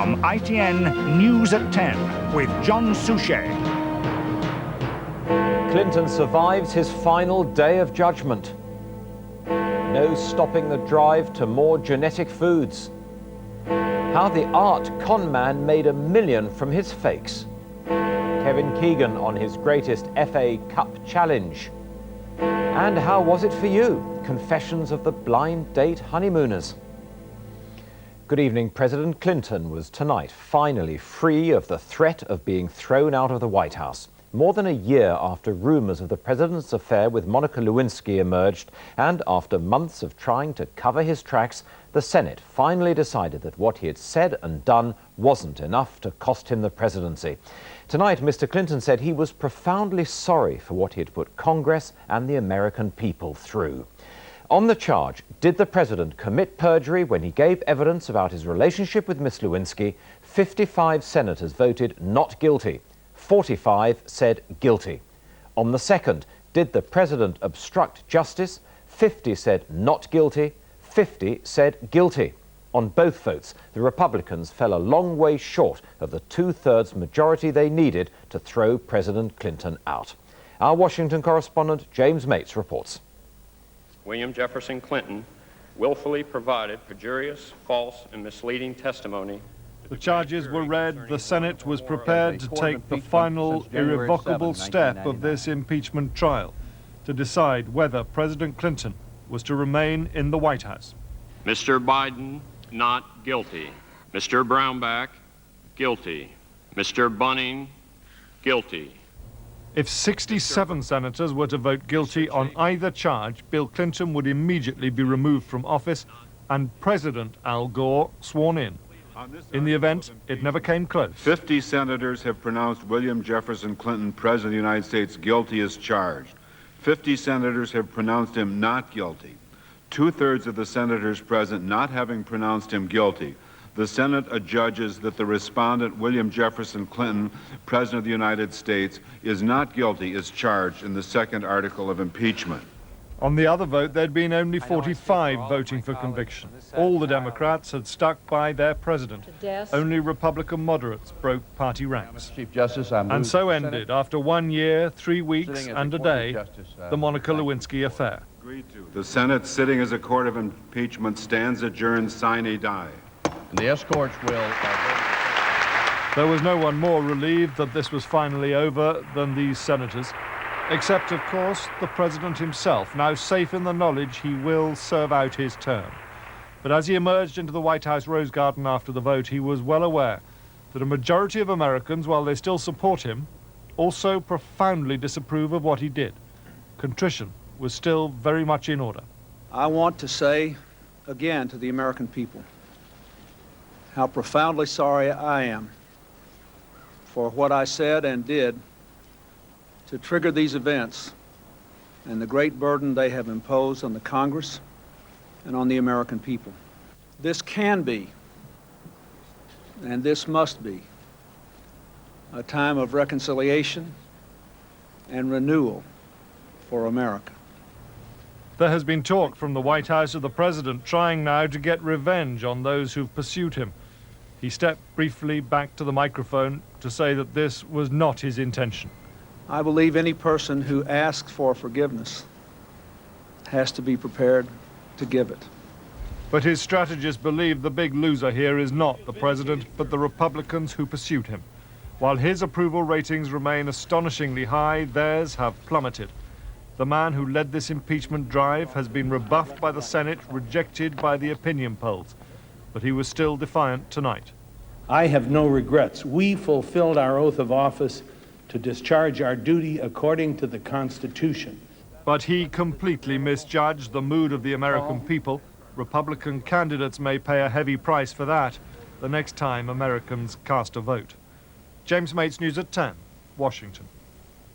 on ITN News at 10 with John Suchet. Clinton survives his final day of judgment. No stopping the drive to more genetic foods. How the art con man made $1 million from his fakes. Kevin Keegan on his greatest FA Cup challenge. And how was it for you? Confessions of the blind date honeymooners. Good evening. President Clinton was tonight finally free of the threat of being thrown out of the White House. More than a year after rumours of the president's affair with Monica Lewinsky emerged, and after months of trying to cover his tracks, the Senate finally decided that what he had said and done wasn't enough to cost him the presidency. Tonight, Mr. Clinton said he was profoundly sorry for what he had put Congress and the American people through. On the charge, did the president commit perjury when he gave evidence about his relationship with Miss Lewinsky? 55 senators voted not guilty. 45 said guilty. On the second, did the president obstruct justice? 50 said not guilty. 50 said guilty. On both votes, the Republicans fell a long way short of the two-thirds majority they needed to throw President Clinton out. Our Washington correspondent James Mates reports. William Jefferson Clinton willfully provided perjurious, false, and misleading testimony. The charges were read. The Senate was prepared to take the final, irrevocable step of this impeachment trial to decide whether President Clinton was to remain in the White House. Mr. Biden, not guilty. Mr. Brownback, guilty. Mr. Bunning, guilty. If 67 senators were to vote guilty on either charge, Bill Clinton would immediately be removed from office and President Al Gore sworn in. In the event, it never came close. 50 senators have pronounced William Jefferson Clinton, President of the United States, guilty as charged. 50 senators have pronounced him not guilty. Two-thirds of the senators present not having pronounced him guilty. The Senate adjudges that the respondent, William Jefferson Clinton, President of the United States, is not guilty as charged in the second article of impeachment. On the other vote, there'd been only 45 voting for conviction. All the Democrats had stuck by their president. Only Republican moderates broke party ranks. Chief Justice, and so ended, after 1 year, 3 weeks, and a day, the Monica Lewinsky affair. The Senate, sitting as a court of impeachment, stands adjourned sine die. And the escorts will... There was no one more relieved that this was finally over than these senators. Except, of course, the president himself, now safe in the knowledge he will serve out his term. But as he emerged into the White House Rose Garden after the vote, he was well aware that a majority of Americans, while they still support him, also profoundly disapprove of what he did. Contrition was still very much in order. I want to say again to the American people how profoundly sorry I am for what I said and did to trigger these events and the great burden they have imposed on the Congress and on the American people. This can be, and this must be, a time of reconciliation and renewal for America. There has been talk from the White House of the president trying now to get revenge on those who've pursued him. He stepped briefly back to the microphone to say that this was not his intention. I believe any person who asks for forgiveness has to be prepared to give it. But his strategists believe the big loser here is not the president, but the Republicans who pursued him. While his approval ratings remain astonishingly high, theirs have plummeted. The man who led this impeachment drive has been rebuffed by the Senate, rejected by the opinion polls. But he was still defiant tonight. I have no regrets. We fulfilled our oath of office to discharge our duty according to the Constitution. But he completely misjudged the mood of the American people. Republican candidates may pay a heavy price for that the next time Americans cast a vote. James Mates, News at 10, Washington.